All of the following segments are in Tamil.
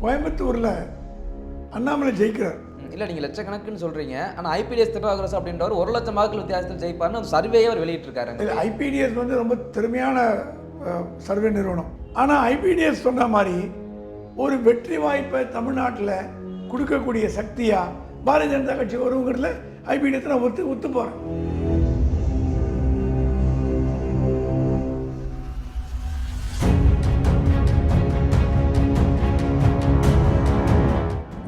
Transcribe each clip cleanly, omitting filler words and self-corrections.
கோயம்புத்தூரில் அண்ணாமலை ஜெயிக்கிறார். இல்லை நீங்கள் லட்சக்கணக்குன்னு சொல்கிறீங்க, ஆனால் ஐபிடிஎஸ் திருநாவுக்கரசு அப்படின்றவர் 1 லட்சம் வாக்குகள் வித்தியாசத்தில் ஜெயிப்பார்னு அந்த சர்வேயே அவர் வெளியிட்டிருக்காரு. ஐபிடிஎஸ் வந்து ரொம்ப திறமையான சர்வே நிறுவனம். ஆனால் ஐபிடிஎஸ் சொன்ன மாதிரி ஒரு வெற்றி வாய்ப்பை தமிழ்நாட்டில் கொடுக்கக்கூடிய சக்தியாக பாரதிய ஜனதா கட்சி வருவங்கிறதுல ஐபிடிஎஸ் நான் ஒத்து போகிறேன்.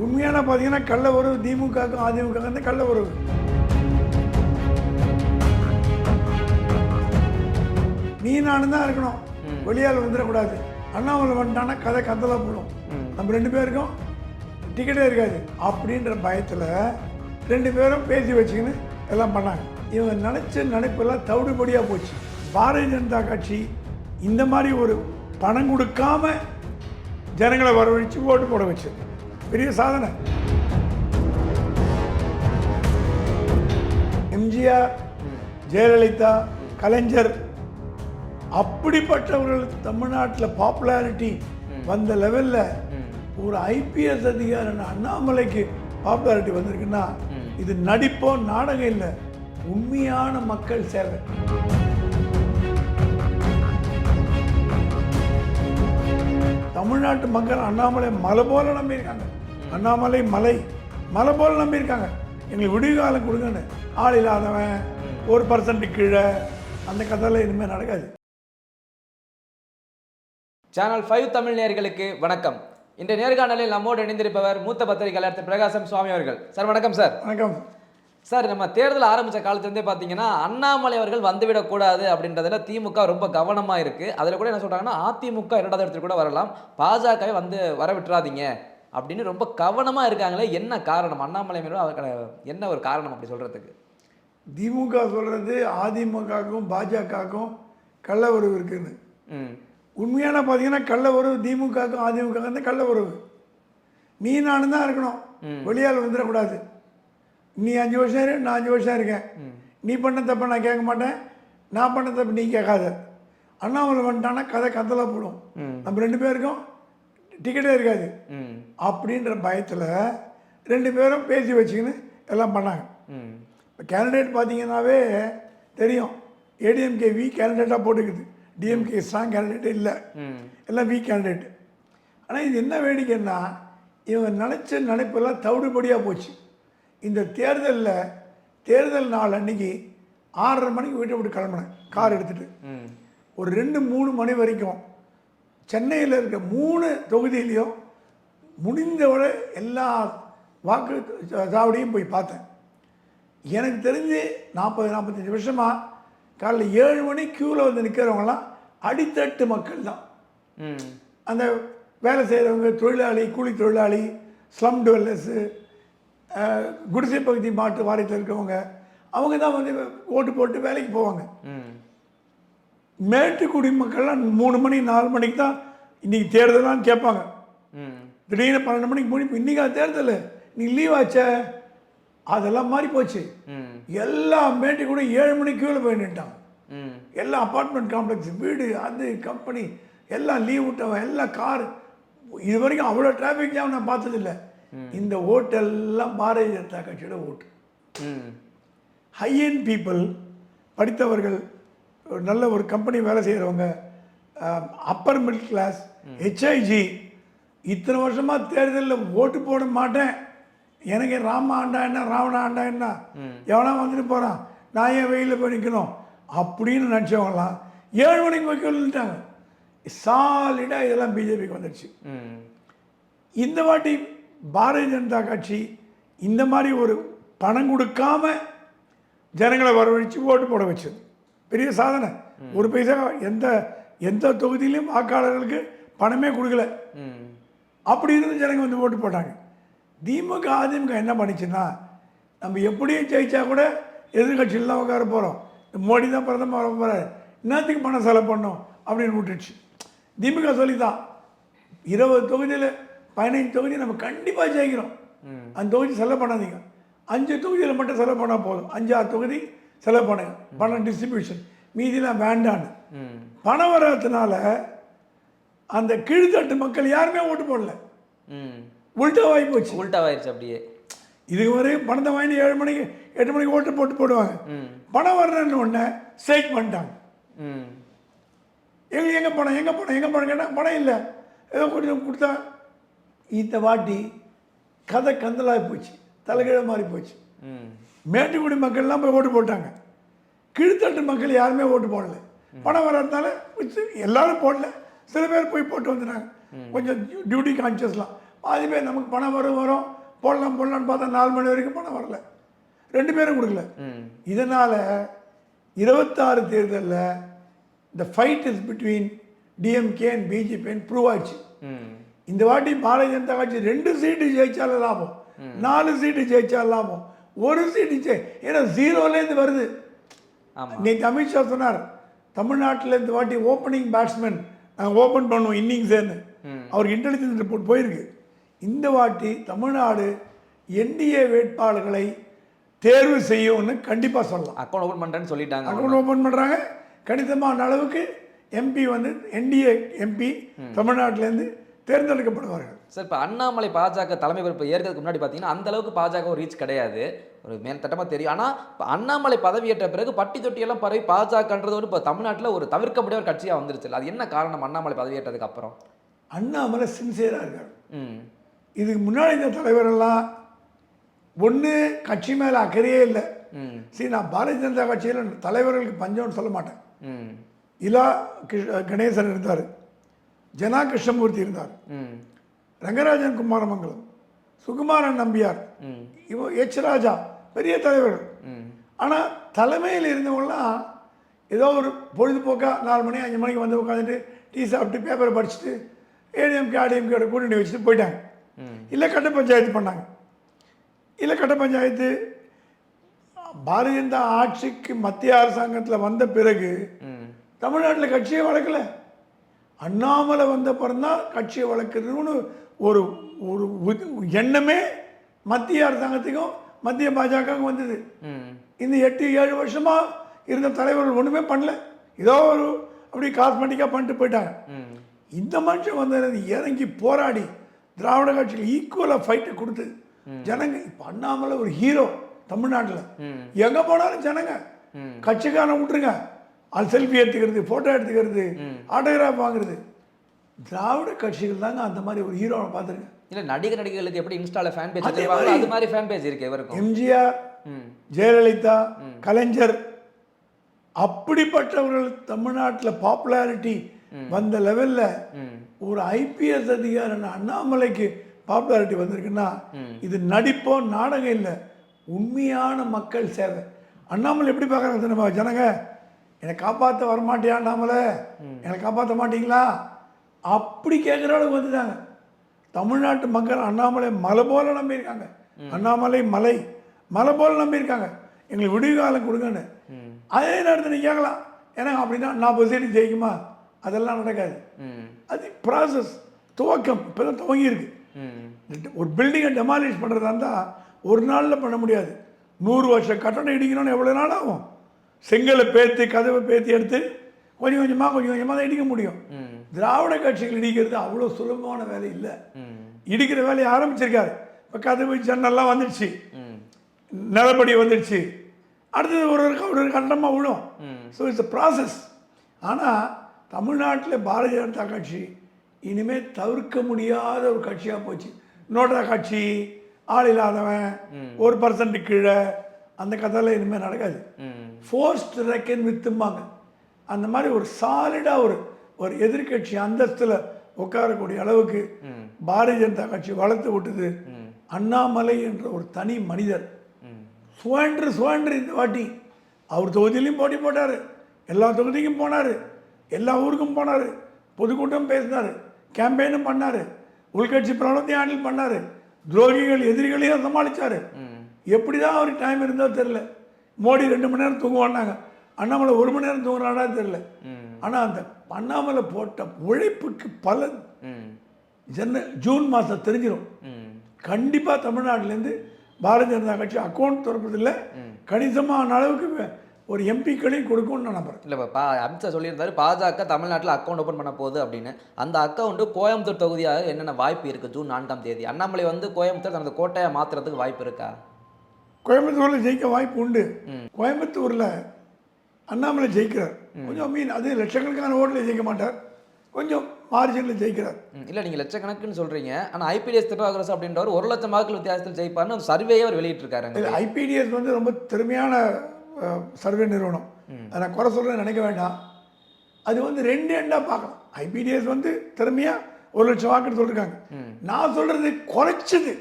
உண்மையான பார்த்தீங்கன்னா கள்ள உறவு திமுகவுக்கும் அதிமுகவுக்கும் கள்ள உறவு. நீ நானும் தான் இருக்கணும், வெளியால் வந்துடக்கூடாது. அண்ணாமலை வந்துட்டானா கதை கந்தலாக போடும், நம்ம 2 பேருக்கும் டிக்கெட்டே இருக்காது அப்படின்ற பயத்தில் 2 பேரும் பேசி வச்சுக்கின்னு எல்லாம் பண்ணாங்க. இவங்க நினச்ச நினைப்பெல்லாம் தவிடுபடியாக போச்சு. பாரதிய ஜனதா கட்சி இந்த மாதிரி ஒரு பணம் கொடுக்காம ஜனங்களை வரவழைச்சு ஓட்டு போட வச்சு பெரிய சாதனை. எம்ஜிஆர், ஜெயலலிதா, கலைஞர் அப்படிப்பட்டவர்கள் தமிழ்நாட்டில் பாப்புலாரிட்டி வந்த லெவலில் ஒரு ஐபிஎஸ் அதிகாரி அண்ணாமலைக்கு பாப்புலாரிட்டி வந்திருக்குன்னா இது நடிப்போ நாடகம் இல்லை, உண்மையான மக்கள் சேவை. தமிழ்நாட்டு மக்கள் அண்ணாமலை மலை போல நம்பியிருக்காங்க. அண்ணாமலை மலை போல நம்பியிருக்காங்க. எங்களுக்கு விடிவு காலம் கொடுங்கன்னு. ஆள் இல்லாதவன் 1% கீழே அந்த கதையில் இனிமேல் நடக்காது. சேனல் 5 தமிழ் நேயர்களுக்கு வணக்கம். இந்த நேர்காணலில் நம்மோடு இணைந்திருப்பவர் மூத்த பத்திரிகையாளர் திரு பிரகாசம் சுவாமி அவர்கள். சார் வணக்கம். சார் வணக்கம் சார். நம்ம தேர்தல் ஆரம்பித்த காலத்துலேருந்தே பார்த்தீங்கன்னா அண்ணாமலை அவர்கள் வந்துவிடக்கூடாது அப்படின்றதுல திமுக ரொம்ப கவனமாக இருக்குது. அதில் கூட என்ன சொல்கிறாங்கன்னா அதிமுக 2வது இடத்துல கூட வரலாம், பாஜகவை வர விட்டுறாதீங்க அப்படின்னு ரொம்ப கவனமாக இருக்காங்களே. என்ன காரணம்? அண்ணாமலை மேலும் என்ன ஒரு காரணம் அப்படி சொல்கிறதுக்கு? திமுக சொல்கிறது அதிமுகவுக்கும் பாஜகவுக்கும் கள்ள உறவு இருக்குன்னு. உண்மையான பார்த்தீங்கன்னா கள்ள உறவு திமுகவுக்கும் அதிமுகவுக்கும் கள்ள உறவு. நீ நானும் தான் இருக்கணும், வெளியால் வந்துடக்கூடாது. நீ 5 வருஷம் இரு, நான் 5 வருஷம் இருக்கேன். நீ பண்ண தப்ப நான் கேட்க மாட்டேன், நான் பண்ண தப்பு நீ கேட்காத. அண்ணாமலை வந்துட்டானா கதை கந்தலாக போடும், நம்ம 2 பேருக்கும் டிக்கெட்டே இருக்காது அப்படின்ற பயத்தில் 2 பேரும் பேசி வச்சுக்கின்னு எல்லாம் பண்ணாங்க. இப்போ கேண்டிடேட் பார்த்தீங்கன்னாவே தெரியும், ஏடிஎம்கே வீக் கேண்டிடேட்டாக போட்டுக்குது, டிஎம்கே ஸ்ட்ராங் கேண்டிடேட்டே இல்லை, எல்லாம் வீக் கேண்டிடேட். ஆனால் இது என்ன வேடிக்கைன்னா இவங்க நினச்ச நினைப்பெல்லாம் தவிடுபடியாக போச்சு. இந்த தேர்தல் நாள் அன்றைக்கி 6:30 மணிக்கு வீட்டை விட்டு கிளம்புனேன் கார் எடுத்துகிட்டு. ஒரு 2-3 மணி வரைக்கும் சென்னையில் இருக்க 3 தொகுதியிலையும் முடிந்தவரை எல்லா வாக்கு சாவடியும் போய் பார்த்தேன். எனக்கு தெரிஞ்சு 40-45 வருஷமாக காலைல 7 மணி க்யூவில் வந்து நிற்கிறவங்களாம் அடித்தட்டு மக்கள் தான். அந்த வேலை செய்கிறவங்க, தொழிலாளி, கூலி தொழிலாளி, ஸ்லம் டுவெல்லர்ஸு, குடிசை பகுதி மாட்டு வாரியத்தில் இருக்கவங்க, அவங்க தான் வந்து ஓட்டு போட்டு வேலைக்கு போவாங்க. மேட்டுக்குடி மக்கள்லாம் 3 மணி 4 மணிக்கு தான் இன்றைக்கி தேர்தலான்னு கேட்பாங்க. திடீர்னு 12 மணிக்கு முடிப்பு, இன்றைக்கா தேர்தல், நீ லீவ் ஆச்ச, அதெல்லாம் மாறி போச்சு. எல்லா மேட்டுக்குடி 7 மணிக்கு கீழே போய் நின்ட்டாங்க. எல்லாம் அப்பார்ட்மெண்ட் காம்ப்ளெக்ஸ், வீடு, அது கம்பெனி எல்லாம் லீவ் விட்டவன், எல்லாம் கார். இது வரைக்கும் அவ்வளோ டிராஃபிக் ஜாம் நான் பார்த்ததில்லை. இந்த ஓட்டெல்லாம் பாரதிய ஜனதா கட்சியோட ஓட்டு. ஹை எண்ட் பீப்புள், படித்தவர்கள், நல்ல ஒரு கம்பெனி வேலை செய்கிறவங்க, அப்பர் மிடில் கிளாஸ், ஹெச்ஐஜி, இத்தனை வருஷமாக தேர்தலில் ஓட்டு போட மாட்டேன், எனக்கு ராம ஆண்டா என்ன ராவண ஆண்டா என்ன, எவனா வந்துட்டு போகிறான், நான் ஏன் வெயிலில் போய் நிற்கணும் அப்படின்னு நினச்சவங்களாம் 7 மணிக்கு போய் சொல்லிட்டாங்க. சாலிடாக இதெல்லாம் பிஜேபிக்கு வந்துடுச்சு. இந்த வாட்டி பாரதிய ஜனதா கட்சி இந்த மாதிரி ஒரு பணம் கொடுக்காம ஜனங்களை வரவழைச்சு ஓட்டு போட வச்சது பெரிய சாதனை. ஒரு பைசா எந்த தொகுதியிலையும் வாக்காளர்களுக்கு பணமே கொடுக்கல. அப்படி இருந்து ஜனங்க வந்து ஓட்டு போட்டாங்க. திமுக அதிமுக என்ன பண்ணிச்சுன்னா, நம்ம எப்படியும் ஜெயிச்சா கூட எதிர்கட்சியில் தான் உட்கார போகிறோம், மோடி தான் பிரதமர் வர போகிறார், இன்னத்துக்கு பணம் செலவு பண்ணோம் அப்படின்னு விட்டுடுச்சு. திமுக சொல்லித்தான் 20 தொகுதியில் 15 தொகுதி நம்ம கண்டிப்பாக ஜெயிக்கிறோம், அந்த தொகுதி செலவு பண்ணாதீங்க, 5 தொகுதியில் மட்டும் செலவு பண்ணால் போதும், 5-6 தொகுதி செலவு பண்ணுங்க, பணம் டிஸ்ட்ரிபியூஷன், மீதிலாம் வேண்டான்னு. பணம் வர்றதுனால அந்த கீழ்த்தட்டு மக்கள் யாருமே ஓட்டு போடல. உள்டாவாகி போச்சு. உள்டாவாயிருச்சு அப்படியே. இதுக்கு வரையும் பணத்தை வாங்கி 7 மணிக்கு 8 மணிக்கு ஓட்டு போட்டு போடுவாங்க. பணம் வரணுன்னு ஒன்று ஸ்ட்ரைக் பண்ணிட்டாங்க. எங்கே பணம் எங்கே பணம் எங்கே பணம் கேட்டால் பணம் இல்லை, ஏதோ கொஞ்சம் கொடுத்தா. இந்த வாட்டி கதை கந்தலாகி போச்சு, தலைகீழ மாறி போச்சு. மேட்டுக்குடி மக்கள்லாம் போய் ஓட்டு போட்டாங்க. கீழ்த்தட்டு மக்கள் யாருமே ஓட்டு போடல. பணம் வர்றதுனால எல்லாரும் போடல, சில பேர் போய் போட்டு வந்துட்டாங்க. கொஞ்சம் டியூட்டி கான்சியஸ்லாம். பாதி பேர் நமக்கு பணம் வரும் போடலான்னு பார்த்தா 4 மணி வரைக்கும் பணம் வரல, 2 பேரும் கொடுக்கல. இதனால் 26 தேர்தலில் இந்த fight is between DMK and பிஜேபின்னு ப்ரூவ் ஆயிடுச்சு. இந்த வாட்டி பாரதிய ஜனதா கட்சி 2 சீட்டு ஜெயிச்சாலும் லாபம், 4 சீட்டு ஜெயிச்சாலும் லாபம், 1 சீட்டு ஏன்னா 0லேருந்து வருது. நேற்று அமித்ஷா சொன்னார், தமிழ்நாட்டில் இந்த வாட்டி ஓப்பனிங் பேட்ஸ்மேன் நாங்கள் ஓப்பன் பண்ணுவோம் இன்னிங்ஸ்ன்னு. அவருக்கு இன்டெலிஜென்ஸ் ரிப்போர்ட் போயிருக்கு. இந்த வாட்டி தமிழ்நாடு என்டிஏ வேட்பாளர்களை தேர்வு செய்யும்னு கண்டிப்பாக சொல்லலாம். அக்கௌண்ட் ஓப்பன் பண்ணுறேன்னு சொல்லிட்டாங்க. அக்கௌண்ட் ஓப்பன் பண்ணுறாங்க. கணிசமான அளவுக்கு எம்பி வந்து என்டிஏ எம்பி தமிழ்நாட்டிலேருந்து தேர்ந்தெடுக்கப்படுவார்கள். சார், இப்போ அண்ணாமலை பாஜக தலைமை பொறுப்பு ஏற்கிறதுக்கு முன்னாடி பார்த்தீங்கன்னா அந்த அளவுக்கு பாஜக ரீச் கிடையாது, ஒரு மேல்தட்டமாக தெரியும். ஆனால் இப்போ அண்ணாமலை பதவியேற்ற பிறகு பட்டி தொட்டியெல்லாம் பரவி பாஜகன்றது ஒரு இப்போ தமிழ்நாட்டில் ஒரு தவிர்க்க முடியாத ஒரு கட்சியாக வந்துருச்சு. அது என்ன காரணம் அண்ணாமலை பதவியேற்றதுக்கு அப்புறம்? அண்ணாமலை சின்சியராக இருக்கார். இதுக்கு முன்னாடி இந்த தலைவரெல்லாம் ஒன்று கட்சி மேலே அக்கறையே இல்லை. சரி, நான் பாரதிய ஜனதா கட்சியில் தலைவர்களுக்கு பஞ்சம்னு சொல்ல மாட்டேன். இலா கணேசன் இருந்தார், ஜனா கிருஷ்ணமூர்த்தி இருந்தார், ரங்கராஜன் குமாரமங்கலம், சுகுமாரன் நம்பியார், எச் ராஜா, பெரிய தலைவர்கள். ஆனால் தலைமையில் இருந்தவங்களாம் ஏதோ ஒரு பொழுதுபோக்காக 4 மணி 5 மணிக்கு வந்து உட்காந்துட்டு டீ சாப்பிட்டு பேப்பரை படிச்சுட்டு ஏடிஎம்கே ஆர்டிஎம்கேட கூட்டணி வச்சுட்டு போயிட்டாங்க. இல்லை கட்ட பஞ்சாயத்து பண்ணாங்க. இல்லை கட்ட பஞ்சாயத்து பாரதிய ஜனதா ஆட்சிக்கு மத்திய அரசாங்கத்தில் வந்த பிறகு தமிழ்நாட்டில் கட்சியை வளர்க்கல. அண்ணாமலை வந்த பிறந்தான் கட்சியை வளர்க்குறதுன்னு ஒரு ஒரு எண்ணமே மத்திய அரசாங்கத்துக்கும் மத்திய பாஜகவுக்கும் வந்தது. இந்த 8-7 வருஷமா இருந்த தலைவர்கள் ஒன்றுமே பண்ணல, ஏதோ ஒரு அப்படி காஸ்மெட்டிக்காக பண்ணிட்டு போயிட்டாங்க. இந்த மனுஷன் வந்து இறங்கி போராடி திராவிட கட்சியில் ஈக்குவலாக ஃபைட்டை கொடுத்து ஜனங்க இப்போ அண்ணாமலை ஒரு ஹீரோ தமிழ்நாட்டில். எங்கே போனாலும் ஜனங்க கட்சிக்காரன் விட்டுருங்க, அது செல்ஃபி எடுத்துக்கிறது, ஃபோட்டோ எடுத்துக்கிறது, ஆட்டோகிராஃப் வாங்குறது. திராவிட கட்சிகள் தாங்க அந்த மாதிரி ஒரு ஹீரோவை பார்த்துருங்க. இல்லை, நடிகர்களுக்கு எப்படி இன்ஸ்டால ஃபேன் பேஜ் வச்சிருப்பாங்க, அது மாதிரி ஃபேன் பேஜ் இருக்கு இவருக்கு. எம்ஜிஆர், ஜெயலலிதா, கலைஞர் அப்படிப்பட்டவர்கள் தமிழ்நாட்டில் பாப்புலாரிட்டி வந்த லெவலில் ஒரு ஐபிஎஸ் அதிகாரி அண்ணாமலைக்கு பாப்புலாரிட்டி வந்திருக்குன்னா இது நடிப்போ நாடகம் இல்லை, உண்மையான மக்கள் சேவை. அண்ணாமலை எப்படி பார்க்குறாங்க நம்ம ஜனங்க, என்னை காப்பாற்ற வரமாட்டியா அண்ணாமலை, என்னை காப்பாற்ற மாட்டீங்களா அப்படி கேட்குற அளவுக்கு வந்துட்டாங்க. தமிழ்நாட்டு மக்கள் அண்ணாமலை மலை போல நம்பியிருக்காங்க. அண்ணாமலை மலை போல நம்பியிருக்காங்க. எங்களுக்கு விடுவி காலம் கொடுங்கன்னு. அதே நேரத்தில் நீங்கள் கேட்கலாம், ஏன்னா அப்படின்னா 40 சீட்டு ஜெயிக்குமா? அதெல்லாம் நடக்காது. அது ப்ராசஸ், துவக்கம் இப்போ தான் துவங்கியிருக்கு. ஒரு பில்டிங்கை டெமாலிஷ் பண்ணுறதா இருந்தால் ஒரு நாளில் பண்ண முடியாது. 100 வருஷம் கட்டணம் இடிக்கணும்னு எவ்வளோ நாள் ஆகும்? செங்கலை பேர்த்து கதவை பேர்த்து எடுத்து கொஞ்சம் கொஞ்சமாக தான் இடிக்க முடியும். திராவிட கட்சிகள் இடிக்கிறது அவ்வளோ சுலபமான வேலை இல்லை. இடிக்கிற வேலையை ஆரம்பிச்சிருக்காரு. இப்போ கதவு ஜன்னல்லாம் வந்துடுச்சு, நிலப்படி வந்துடுச்சு, அடுத்தது ஒரு கண்டமாக விழும். So it's a process. ஆனால் தமிழ்நாட்டில் பாரதிய ஜனதா கட்சி இனிமேல் தவிர்க்க முடியாத ஒரு கட்சியாக போச்சு. நோட்டா கட்சி, ஆள் இல்லாதவன், 1% கீழே, அந்த கதையெல்லாம் இனிமேல் நடக்காது. ஃபோர்ஸ்ட் ரெக்கன் வித்தும்பாங்க. அந்த மாதிரி ஒரு சாலிடாக ஒரு எதிர்கட்சி அந்தஸ்தில் உட்காரக்கூடிய அளவுக்கு பாரதிய ஜனதா கட்சி வளர்த்து விட்டது. அண்ணாமலை என்ற ஒரு தனி மனிதர் சுவாண்டு இந்த வாட்டி அவர் தொகுதியிலையும் போட்டி போட்டார், எல்லா தொகுதிக்கும் போனார், எல்லா ஊருக்கும் போனார், பொதுக்கூட்டம் பேசினார், கேம்பெயினும் பண்ணார், உள்கட்சி பிரபலத்தையும் ஹேண்டில் பண்ணார், துரோகிகள் எதிரிகளையும் சமாளித்தார். எப்படி தான் அவருக்கு டைம் இருந்தோ தெரில. மோடி 2 மணி நேரம் தூங்குவான்னாங்க, அண்ணாமலை 1 மணி நேரம் தூங்குறானா தெரில. ஆனால் அந்த அண்ணாமலை போட்ட உழைப்புக்கு பலன் ஜூன் மாதம் தெரிஞ்சிடும். கண்டிப்பாக தமிழ்நாட்டிலேருந்து பாரதிய ஜனதா கட்சி அக்கௌண்ட் திறப்பதில்லை, கணிசமான அளவுக்கு ஒரு எம்பிக்களையும் கொடுக்கும்னு நான் நம்புறேன். இல்லை இப்போ அமித்ஷா சொல்லியிருந்தாரு பாஜக தமிழ்நாட்டில் அக்கௌண்ட் ஓப்பன் பண்ண போகுது அப்படின்னு. அந்த அக்கௌண்ட்டு கோயம்புத்தூர் தொகுதியாக என்னென்ன வாய்ப்பு இருக்குது? ஜூன் 4ஆம் தேதி அண்ணாமலை வந்து கோயம்புத்தூர் தனது கோட்டையை மாற்றுறதுக்கு வாய்ப்பு இருக்கா? கோயம்புத்தூரில் ஜெயிக்க வாய்ப்பு உண்டு. கோயம்புத்தூரில் அண்ணாமலை ஜெயிக்கிறார். கொஞ்சம் அது லட்சக்கணக்கான ஓட்டில் ஜெயிக்க மாட்டார், கொஞ்சம் மார்ஜினில் ஜெயிக்கிறார். இல்லை நீங்கள் லட்சக்கணக்குன்னு சொல்கிறீங்க, ஆனால் ஐபிடிஎஸ் திருநாவுக்கரசு அப்படின்றவர் 1 லட்சம் வாக்குகள் வித்தியாசத்தில் ஜெயிப்பார்னு சர்வேயே அவர் வெளியிட்டிருக்காரு. ஐபிடிஎஸ் வந்து ரொம்ப திறமையான சர்வே நிறுவனம், அதை நான் குறை சொல்ல நினைக்க வேண்டாம். அது வந்து 2 எண்டாக பார்க்கலாம். ஐபிடிஎஸ் வந்து திறமையாக 1 லட்சம் வாக்குன்னு சொல்லியிருக்காங்க. நான் சொல்கிறது குறைச்சது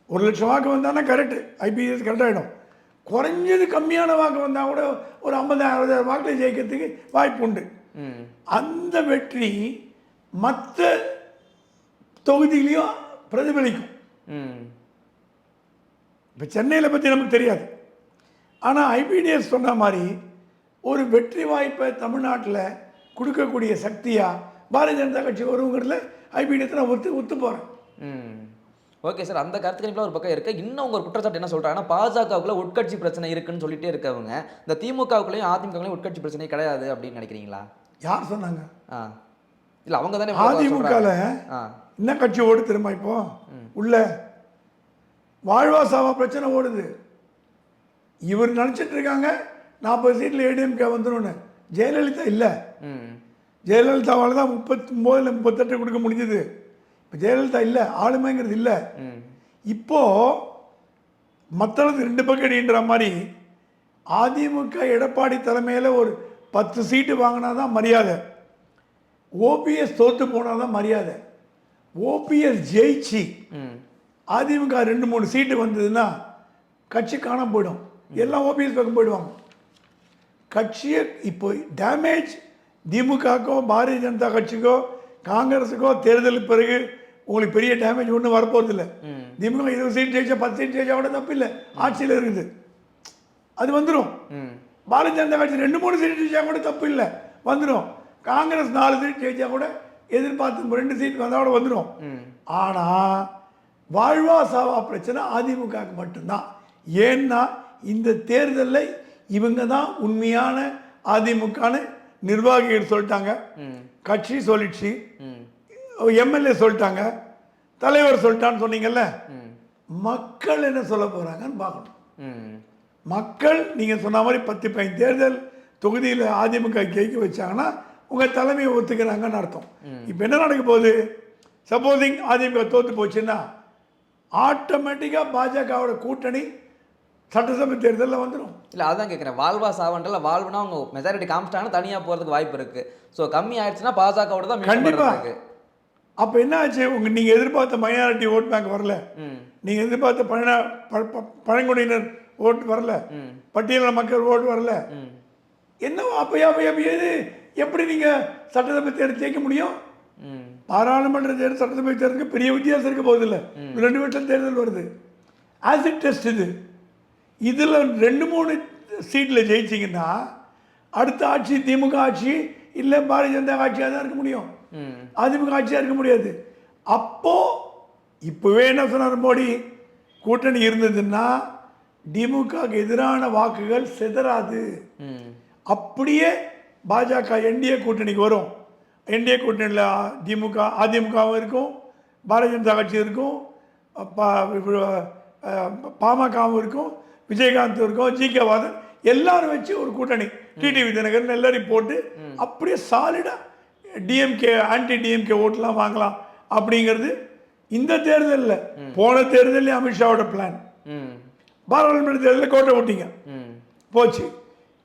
1 லட்சம் வாக்கு வந்தாங்கன்னா கரெக்டு, ஐபிடிஎஸ் கரெக்டாகிடும். குறைஞ்சது கம்மியான வாக்கு வந்தால் கூட ஒரு 50,000-60,000 வாக்கில் ஜெயிக்கிறதுக்கு வாய்ப்பு உண்டு. அந்த வெற்றி மற்ற தொகுதியிலையும் பிரதிபலிக்கும். இப்போ சென்னையில் பற்றி நமக்கு தெரியாது, ஆனால் ஐபிடிஎஸ் சொன்ன மாதிரி ஒரு வெற்றி வாய்ப்பை தமிழ்நாட்டில் கொடுக்கக்கூடிய சக்தியாக பாரதிய ஜனதா கட்சி வருங்கிறதுல ஐபிடிஎஸ் நான் ஒத்து போகிறேன். ஓகே சார், அந்த கருத்துக்கணிப்பில் ஒரு பக்கம் இருக்குது. இன்னும் ஒரு குற்றச்சாட்டு என்ன சொல்கிறாங்கன்னா பாஜகவுக்குள்ள உட்கட்சி பிரச்சனை இருக்குன்னு சொல்லிட்டே இருக்கவங்க இந்த திமுகவுக்குள்ளேயும் அதிமுகவுலையும் உட்கட்சி பிரச்சனை கிடையாது அப்படின்னு நினைக்கிறீங்களா? யார் சொன்னாங்க? இல்லை அவங்க தானே. அதிமுகவில் என்ன கட்சி ஓடு திரும்ப இப்போ உள்ள வாழ்வா சாவா பிரச்சனை ஓடுது. இவர் நினச்சிட்டு இருக்காங்க 40 சீட்டில் ஏடிஎம்கே வந்துடும். ஜெயலலிதா இல்லை, ஜெயலலிதாவால் தான் 39 இல்லை 38 கொடுக்க முடிஞ்சது. இப்போ ஜெயலலிதா இல்லை, ஆளுமைங்கிறது இல்லை. இப்போ மற்றது 2 பக்கம் அடின்ற மாதிரி அதிமுக எடப்பாடி தலைமையில் ஒரு 10 சீட்டு வாங்கினா தான் மரியாதை, ஓபிஎஸ் தோற்று போனால் தான் மரியாதை. ஓபிஎஸ் ஜெயிச்சு அதிமுக 2-3 சீட்டு வந்ததுன்னா கட்சி காணாம போயிடும், எல்லாம் ஓபிஎஸ் பக்கம் போயிடுவாங்க. கட்சியை இப்போ டேமேஜ் திமுகக்கோ பாரதிய ஜனதா கட்சிக்கோ காங்கிரஸுக்கோ தேர்தலுக்கு பிறகு உங்களுக்கு பெரிய டேமேஜ் ஒன்றும் வரப்போகிறதில்லை. திமுக 20 சீட் ஜெயிச்சா 10 சீட் ஜெயிச்சா கூட தப்பு இல்லை, ஆட்சியில் இருக்குது, அது வந்துடும். பாரதிய ஜனதா கட்சி 2-3 சீட் ஜெயிச்சா கூட தப்பு இல்லை, வந்துடும். காங்கிரஸ் 4 சீட் ஜெயிச்சா கூட எதிர்பார்த்து 2 சீட் வந்தால் கூட வந்துடும். ஆனால் வாழ்வா சாவா பிரச்சனை அதிமுகவுக்கு மட்டும்தான். ஏன்னா இந்த தேர்தலில் இவங்க தான் உண்மையான அதிமுகன்னு நிர்வாகிகள் சொல்லிட்டாங்க, கட்சி சொல்லிடுச்சு, எம்எல்ஏ சொல்லிட்டாங்க, தலைவர் சொல்லிட்டான்னு சொன்னீங்கல்ல. மக்கள் என்ன சொல்ல போகிறாங்கன்னு பார்க்கணும். மக்கள் நீங்கள் சொன்ன மாதிரி 10-15 தேர்தல் தொகுதியில் அதிமுக ஜெயிக்க வச்சாங்கன்னா உங்கள் தலைமையை ஒத்துக்கிறாங்கன்னு அர்த்தம். இப்போ என்ன நடக்க போகுது? சப்போஸிங் அதிமுக தோற்று போச்சுன்னா ஆட்டோமேட்டிக்காக பாஜகவோட கூட்டணி சட்டசபை தேர்தலில் வந்துடும். இல்லை அதான் கேட்குறேன், வாழ்வா சாவன்றில் வாழ்வுனா அவங்க மெஜாரிட்டி காமிச்சிட்டாங்கன்னா தனியாக போகிறதுக்கு வாய்ப்பு இருக்குது. ஸோ கம்மி ஆயிடுச்சுன்னா பாஜகவோட தான் கண்டிப்பாக. அப்போ என்ன ஆச்சு? நீங்கள் எதிர்பார்த்த மைனாரிட்டி ஓட் பேங்க் வரல, நீங்கள் எதிர்பார்த்த பழங்குடியினர் ஓட்டு வரல, பட்டியலின மக்கள் ஓட்டு வரல. என்ன அப்போ எப்படி நீங்கள் சட்டசபை தேர்தல் ஜெயிக்க முடியும்? பாராளுமன்ற தேர்தல் சட்டசபை தேர்தலுக்கு பெரிய வித்தியாசம் இருக்க போதில்லை, 2 வருஷம் தேர்தல் வருது. ஆசிட் டெஸ்ட் இதில் 2-3 சீட்டில் ஜெயிச்சிங்கன்னா அடுத்த ஆட்சி திமுக ஆட்சி இல்லை பாரதிய ஜனதா ஆட்சியாக தான் இருக்க முடியும், அதிமுக ஆட்சியாக இருக்க முடியாது. இப்போவே என்ன சொன்னார் மோடி, கூட்டணி இருந்ததுன்னா திமுகவுக்கு எதிரான வாக்குகள் சிதறாது, அப்படியே பாஜக என்டிஏ கூட்டணிக்கு வரும். என்டிஏ கூட்டணியில் திமுக அதிமுகவும் இருக்கும், பாரதிய ஜனதா கட்சி இருக்கும், பாமகவும் இருக்கும், விஜயகாந்த் இருக்கும், ஜிகே வாதன் எல்லாரும் வச்சு ஒரு கூட்டணி டிடிவி தினகரன் எல்லாரையும் போட்டு அப்படியே சாலிடாக டிஎம்கே ஆன்டி டிஎம்கே ஓட்டுலாம் வாங்கலாம் அப்படிங்கிறது இந்த தேர்தலில். போன தேர்தலில் அமித்ஷாவோட பிளான். பாராளுமன்ற தேர்தலில் கோட்டை விட்டீங்க போச்சு,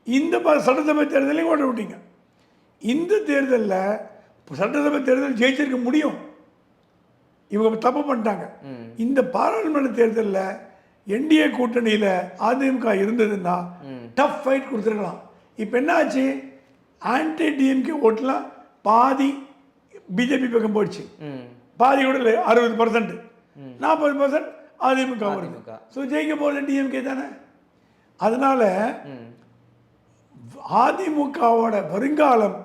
இந்த சட்டசபை தேர்தலையும் கோட்டை விட்டீங்க. இந்த தேர்தலில் சட்டசபை தேர்தல் ஜெயிச்சிருக்க முடியும், இவங்க தப்பு பண்ணிட்டாங்க. இந்த பாராளுமன்ற தேர்தலில் என்டிஏ கூட்டணியில் அதிமுக இருந்ததுன்னா டஃப் ஃபைட் கொடுத்துருக்கலாம். இப்போ என்ன ஆச்சு? ஆன்டி டிஎம்கே ஓட்டுலாம் பாதி பிஜேபி பக்கம் போயிடுச்சு, பாதி கூட இல்லை, 60%, 40% அதிமுக வருது. ஸோ ஜெயிக்க போகிற டிஎம்கே தானே. அதனால அதிமுகவோட வருங்காலம்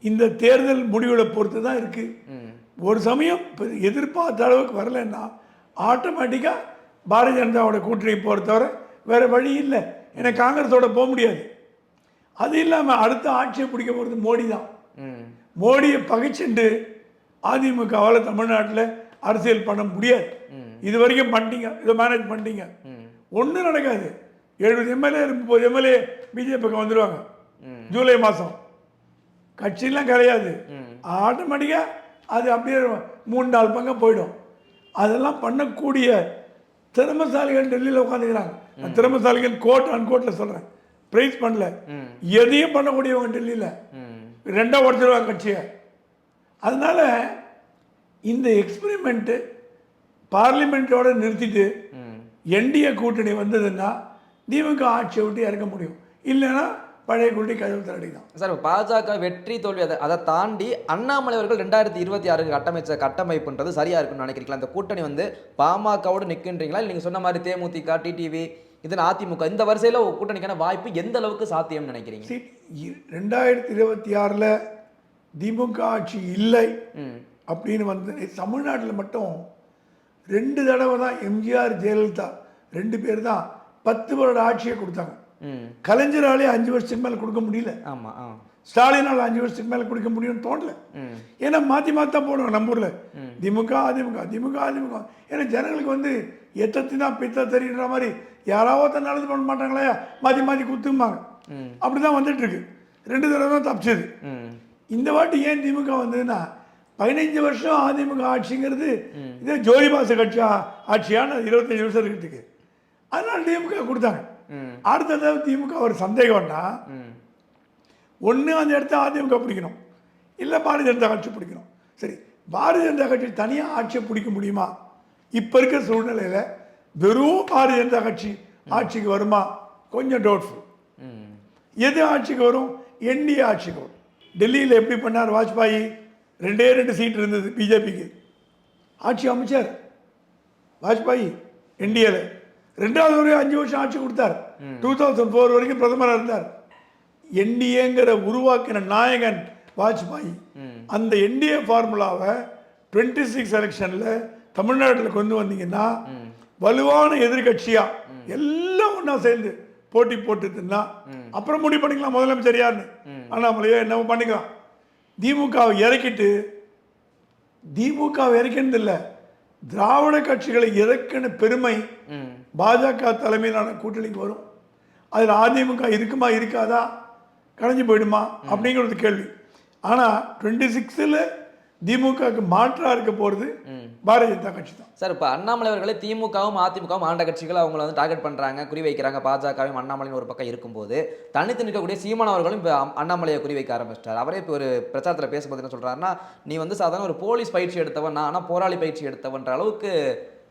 இந்த தேர்தல் முடிவுகளை பொறுத்து தான் இருக்கு. ஒரு சமயம் எதிர்பார்த்த அளவுக்கு வரலன்னா ஆட்டோமேட்டிக்காக பாரதிய ஜனதாவோட கூட்டணி பொறுத்தவரை வேறு வழி இல்லை. ஏன்னா காங்கிரஸோட போக முடியாது, அது இல்லாமல் அடுத்த ஆட்சியை பிடிக்க போகிறது மோடி தான். ம். மோடியை பகைச்சுண்டு அதிமுகவால் தமிழ்நாட்டில் அரசியல் பண்ண முடியாது. இது வரைக்கும் பண்ணிட்டீங்க, இதை மேனேஜ் பண்ணிட்டீங்க, ஒன்றும் நடக்காது. 70 எம்எல்ஏ 30 எம்எல்ஏ பிஜேபி பக்கம் வந்துடுவாங்க ஜூலை மாதம். கட்சியெல்லாம் கிடையாது, ஆட்டோமேட்டிக்காக அது அப்படியே 3-4 பங்கம் போயிடும். அதெல்லாம் பண்ணக்கூடிய திறமசாலிகள் டெல்லியில் உட்காந்துக்கிறாங்க. நான் திறமசாலிகள் கோட் அன்கோட்டில் சொல்கிறேன், ப்ரைஸ் பண்ணல. எதையும் பண்ணக்கூடியவங்க டெல்லியில் 2ஆக உடச்சிடுவாங்க கட்சியை. அதனால இந்த எக்ஸ்பெரிமெண்ட்டு பார்லிமெண்ட்டோட நிறுத்திட்டு என்டிஏ கூட்டணி வந்ததுன்னா திமுக ஆட்சியை விட்டு இறக்க முடியும், இல்லைன்னா பழைய கூட்டி கதவு தரடி தான். சார் பாஜக வெற்றி தோல்வி அதை தாண்டி அண்ணாமலை அவர்கள் 2026 கட்டமைச்ச கட்டமைப்புன்றது சரியா இருக்குன்னு நினைக்கிறீங்களா? அந்த கூட்டணி வந்து பாமகவோடு நிற்கின்றீங்களா? இல்லை நீங்கள் சொன்ன மாதிரி தேமுதிக, டிடிவி, இதன் அதிமுக இந்த வரிசையில் கூட்டணிக்கான வாய்ப்பு எந்த அளவுக்கு சாத்தியம்னு நினைக்கிறீங்க? 2026 திமுக ஆட்சி இல்லை அப்படின்னு வந்து தமிழ்நாட்டில் மட்டும் 2 தடவை தான் எம்ஜிஆர் ஜெயலலிதா 2 பேர் தான் 10 வருட ஆட்சியை கொடுத்தாங்க. கலைஞராலே 5 வருஷத்துக்கு மேலே கொடுக்க முடியல. ஸ்டாலினால் 5 வருஷத்துக்கு மேலே கொடுக்க முடியும்னு தோணல. ஏன்னா மாற்றி தான் போடுவோம் நம்ம ஊரில், திமுக அதிமுக திமுக அதிமுக. ஏன்னா ஜனங்களுக்கு வந்து எத்தத்தினா பித்த தெரியுன்ற மாதிரி யாராவது நல்லது பண்ண மாட்டாங்களா, மாற்றி குத்தும்பாங்க. அப்படி தான் வந்துட்டு இருக்கு. 2 தடவை தான் தப்பிச்சது. இந்த வாட்டி ஏன் திமுக வந்ததுன்னா 15 வருஷம் அதிமுக ஆட்சிங்கிறது இதே ஜோதிபாச கட்சி ஆட்சியான 25 வருஷம் இருக்கிறதுக்கு. அதனால திமுக கொடுத்தாங்க. அடுத்த தடவை திமுக ஒரு சந்தேகம்னா ஒன்று அந்த இடத்த அதிமுக பிடிக்கணும், இல்லை பாரதிய ஜனதா கட்சி பிடிக்கணும். சரி, பாரதிய ஜனதா கட்சி தனியாக ஆட்சியை பிடிக்க முடியுமா? இப்போ இருக்கிற சூழ்நிலையில் வெறும் பாரதிய ஜனதா கட்சி ஆட்சிக்கு வருமா? கொஞ்சம் டவுட்ஃபுல். எது ஆட்சிக்கு வரும்? என்டிஏ ஆட்சிக்கு வரும். டெல்லியில் எப்படி பண்ணார் வாஜ்பாய்? 2 சீட் இருந்தது பிஜேபிக்கு, ஆட்சி அமைச்சர் வாஜ்பாய் என்டிஏல. 2வது ஒரு 5 வருஷம் ஆட்சி கொடுத்தார். 2004 வரைக்கும் பிரதமராக இருந்தார். என்டிஏங்கிற உருவாக்கின நாயகன் வாஜ்பாய். அந்த என்டிஏ ஃபார்முலாவை 26 எலெக்ஷனில் தமிழ்நாட்டில் கொண்டு வந்தீங்கன்னா வலுவான எதிர்கட்சியா எல்லாம் ஒன்றா சேர்ந்து போட்டி போட்டுதுன்னா அப்புறம் முடிவு பண்ணிக்கலாம் முதலமைச்சர் யாருன்னு. அண்ணாமலையோ என்ன பண்ணிக்கலாம். திமுகவை இறக்கிட்டு, திமுகவை இறக்கினது இல்லை, திராவிட கட்சிகளை இறக்கின பெருமை பாஜக தலைமையிலான கூட்டணிக்கு வரும். அதில் அதிமுக இருக்குமா இருக்காதா, கலைஞ்சு போயிடுமா அப்படிங்கிறது கேள்வி. ஆனால் 26ல் திமுகவுக்கு மாற்றா இருக்க போகிறது பாரதிய ஜனதா கட்சி தான். சார், இப்போ அண்ணாமலை அவர்களை திமுகவும் அதிமுகவும் ஆண்ட கட்சிகளை அவங்கள வந்து டார்கெட் பண்ணுறாங்க, குறி வைக்கிறாங்க. பாஜகவும் அண்ணாமலைன்னு ஒரு பக்கம் இருக்கும்போது தனித்து நிற்கக்கூடிய சீமான் அவர்களும் இப்போ அண்ணாமலையை குறி வைக்க ஆரம்பிச்சிட்டார். அவரே இப்போ ஒரு பிரச்சாரத்தில் பேசும்போது என்ன சொல்கிறாருன்னா, நீ வந்து சாதாரண ஒரு போலீஸ் பயிற்சி எடுத்தவன், நான் ஆனால் போராளி பயிற்சி எடுத்தவன்ற அளவுக்கு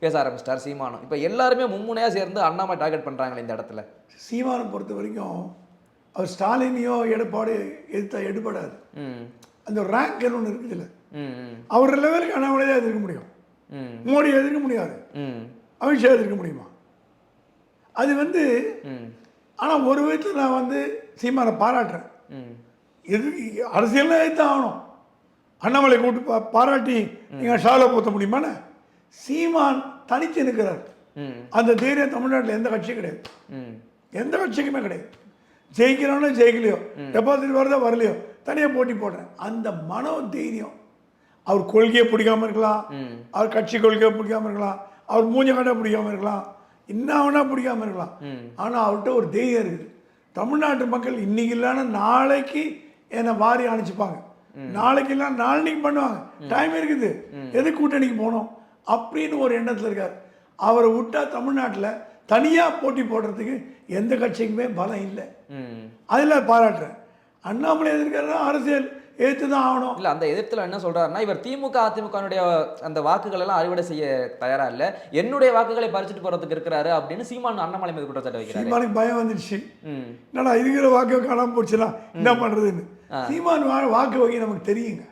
பேச ஆரம்பிச்சிட்டார் சீமானும். இப்போ எல்லாருமே மும்முனையாக சேர்ந்து அண்ணாமலை டார்கெட் பண்ணுறாங்களே இந்த இடத்துல. சீமானை பொறுத்த வரைக்கும் அவர் ஸ்டாலினையோ எடப்பாடி எடுபடாது. அந்த ரேங்க் ஒன்று இருக்குது இல்லை, அவர் லெவலுக்கு அண்ணாமலை தான் எதிர்க்க முடியும், மோடி எதிர்க்க முடியாது, அமித்ஷா எதிர்க்க முடியுமா? அது வந்து ஆனால் ஒரு விதத்தில் நான் வந்து சீமானை பாராட்டுறேன். எது அரசியல்லாம் எடுத்து ஆகணும். அண்ணாமலை கூட்டு பாராட்டி நீங்கள் ஷாலை போத்த முடியுமாண்ணே? சீமான் தனித்து நிற்கிறார். அந்த தைரியம் தமிழ்நாட்டில் எந்த கட்சியும் கிடையாது, எந்த கட்சிக்குமே கிடையாது. ஜெயிக்கிறோன்னு ஜெயிக்கலையோ, டெபாசிட் வரதோ வரலையோ, தனியாக போட்டி போடுறேன். அந்த மனோ தைரியம். அவர் கொள்கையை பிடிக்காம இருக்கலாம், அவர் கட்சி கொள்கையை பிடிக்காம இருக்கலாம், அவர் மூஞ்ச கண்டா பிடிக்காம இருக்கலாம், இன்னும் பிடிக்காம இருக்கலாம். ஆனால் அவர்கிட்ட ஒரு தைரியம் இருக்குது. தமிழ்நாட்டு மக்கள் இன்னைக்கு இல்லைன்னா நாளைக்கு என்னை வாரி அணைச்சிப்பாங்க, நாளைக்கு இல்லை நாளைக்கு பண்ணுவாங்க, டைம் இருக்குது, எது கூட்டணிக்கு போகணும் அப்படின்னு ஒரு எண்ணத்தில் இருக்கார். அவரை விட்டா தமிழ்நாட்டில் தனியாக போட்டி போடுறதுக்கு எந்த கட்சிக்குமே பலம் இல்லை. அதில் பாராட்டுறேன். அண்ணாமலை எதிர்க்கிறதா அரசியல் எதிர்த்து தான் ஆகணும். இல்லை, அந்த எதிர்த்துல என்ன சொல்றாருன்னா, இவர் திமுக அதிமுகனுடைய அந்த வாக்குகள் எல்லாம் அறுவடை செய்ய தயாரா இல்லை, என்னுடைய வாக்குகளை பறிச்சுட்டு போறதுக்கு இருக்கிறாரு அப்படின்னு சீமான் அண்ணாமலை மீது குற்றச்சாட்டு வைக்கிறார். சீமானுக்கு பயம் வந்துடுச்சு, என்னடா இருக்கிற வாக்கு காணாமல் போச்சுன்னா என்ன பண்றதுன்னு. சீமான் வாக்கு வகை நமக்கு தெரியுங்க.